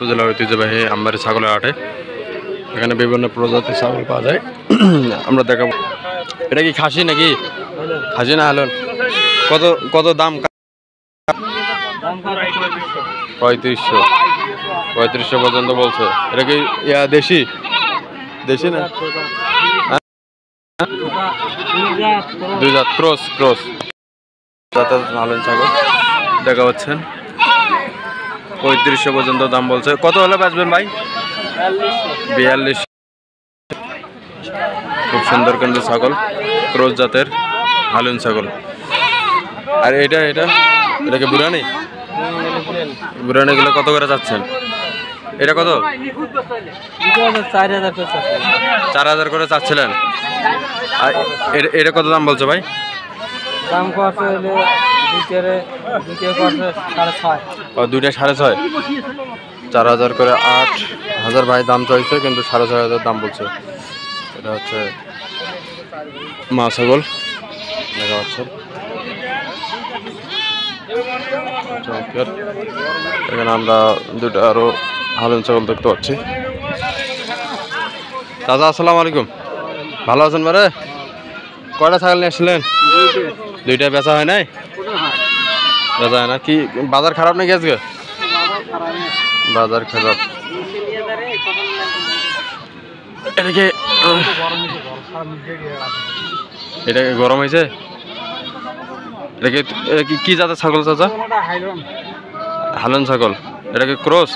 উপজেলার ঐতিহ্যবাহী আমবাড়ি ছাগলের হাটে এখানে বিভিন্ন প্রজাতির ছাগল পাওয়া যায়। আমরা দেখাবো। এটা কি খাসি নাকি? খাসি না হালন? কত কত দাম? 3500 পর্যন্ত বলছে। এটা কি দেশি দেশি না? দুই জাত ক্রস ক্রস হালন ছাগল দেখা পাচ্ছেন। 3500 পর্যন্ত দাম বলছে। কত হলে বেচবেন ভাই? 42। খুব সুন্দর কিন্তু ছাগল, ক্রস জাতের হালুন ছাগল। আর এটা এটা এটা কি বুড়ানি? বুড়ানি গুলো কত করে যাচ্ছেন? এটা কত? 4000 করে চাচ্ছিলেন। আর এটা কত দাম বলছো ভাই? দাম কত হলে দুইটা 6.5। 4000 করে 8000 ভাই দাম চাইছে, কিন্তু 6500 দাম বলছে। এটা হচ্ছে মা ছাগল দেখা যাচ্ছে। এখানে আমরা দুটো আরো হালুন ছাগল দেখতে পাচ্ছি। দাদা আসসালামু আলাইকুম, ভালো আছেন? বারে কয়টা ছাগল নিয়ে আসছিলেন? দুইটা বেচা হয় নাই? বেচা হয় না কি? বাজার খারাপ নাকি আজকে? বাজার খারাপ। এটা গরম হয়েছে? এটা কি জাতের ছাগল চাচা? হালন ছাগল। এটা কি ক্রস?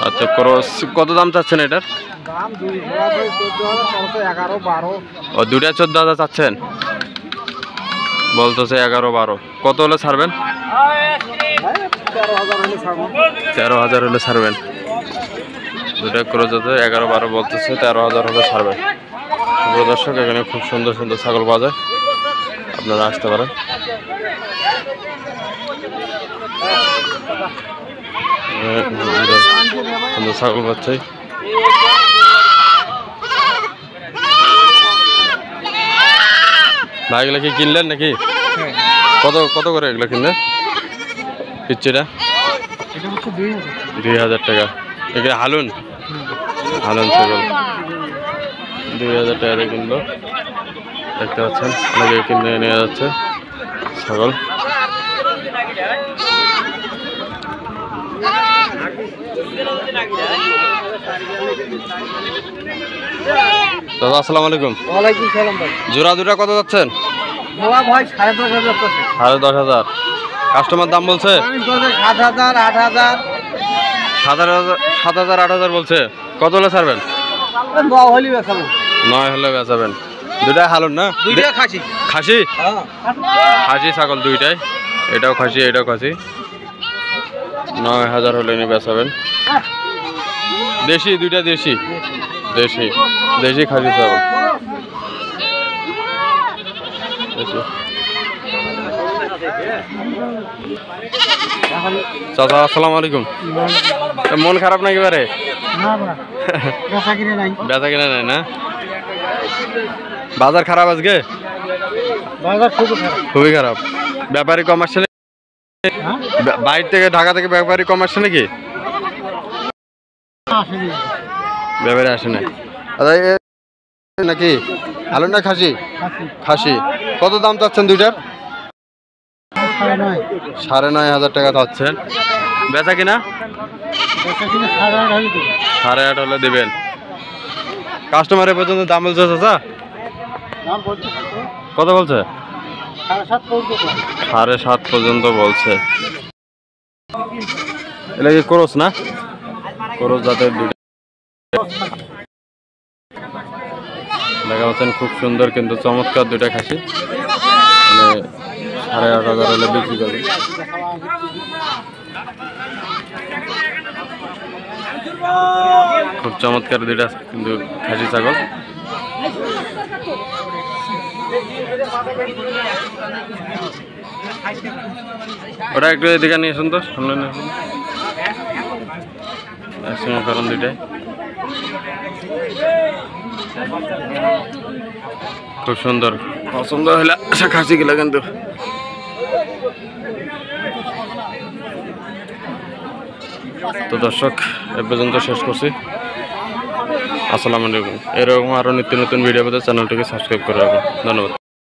আচ্ছা ক্রস। কত দাম চাচ্ছেন এটার? ও দুইটা 14,000 চাচ্ছেন বলতেছে। 11-12 কত হলে ছাড়বেন? 13,000 হলে ছাড়বেন। দুটা ক্রস আছে, 11-12 বলতেছে, 13,000 হলে ছাড়বেন। সুপ্রিয় দর্শক, এখানে খুব সুন্দর সুন্দর ছাগল পাওয়া যায়, আপনারা আসতে পারেন। সুন্দর ছাগল পাচ্ছে। ভাই এগুলো কি কিনলেন নাকি? কত কত করে এগুলো কিনলেন? পিচ্ছিটা 2000 টাকা। এগুলো হালুন হালুন ছাগল 2000 টাকা কিনলো। দেখতে পাচ্ছেন অনেকে কিনে নিয়ে যাচ্ছে ছাগল। দাদা আসসালামু আলাইকুম। ওয়ালাইকুম সালাম ভাই। জোড়া দুটা কত যাচ্ছেন? জোড়া ভাই 10,500 আছে। 10,500 কাস্টমার দাম বলছে? 7,000 8,000 7,000 8,000 বলছে। কত হলে ছাড়বেন? 9 হলে বেচাবো। 9 হলে বেচাবেন। দুটাই হালুন না? দুইটা খাসি। খাসি? হ্যাঁ খাসি ছাগল দুইটাই, এটাও খাসি এটাও খাসি। 9,000 হলে নিয়ে বেচাবেন। দেশি দুইটা দেশি দেশি দেশি খাসি ছাগল। চাচা আসসালামু আলাইকুম। মন খারাপ নাকি বারে? বেচা কিনা নাই না? বাজার খারাপ আজকে? খুবই খারাপ। ব্যাপারী কম আসছে নাকি? বাইরে থেকে ঢাকা থেকে ব্যাপারী কম আসছে নাকি? ব্যাপারী আসে না নাকি? আলু না খাসি? খাসি। কত দাম চাচ্ছেন দুইটার? 9,500 টাকা চাচ্ছেন। বেচা কিনা 8,500 হলে দেবেন। কাস্টমারের পর্যন্ত দাম বলছে চাচা? কত বলছে? 7,500 পর্যন্ত বলছে। এটা কি ক্রস না? ক্রস জাতের দুইটা দেখা পাচ্ছেন। খুব সুন্দর কিন্তু চমৎকার দুইটা খাসি। মানে 8,500 হলে বিক্রি করবে। খুব চমৎকার দুইটা কিন্তু খাসি ছাগল। ওটা একটু এদিকে নিয়ে আসুন তো, সামনে নিয়ে আসুন। একসঙ্গে কারণ দুইটাই খুব সুন্দর। পছন্দ হলে খাসি গেলে কিন্তু তো দর্শক এ পর্যন্ত শেষ করছি। আসসালামু আলাইকুম। এরকম আরও নিত্য নতুন ভিডিও পেতে চ্যানেলটিকে সাবস্ক্রাইব করে রাখুন। ধন্যবাদ।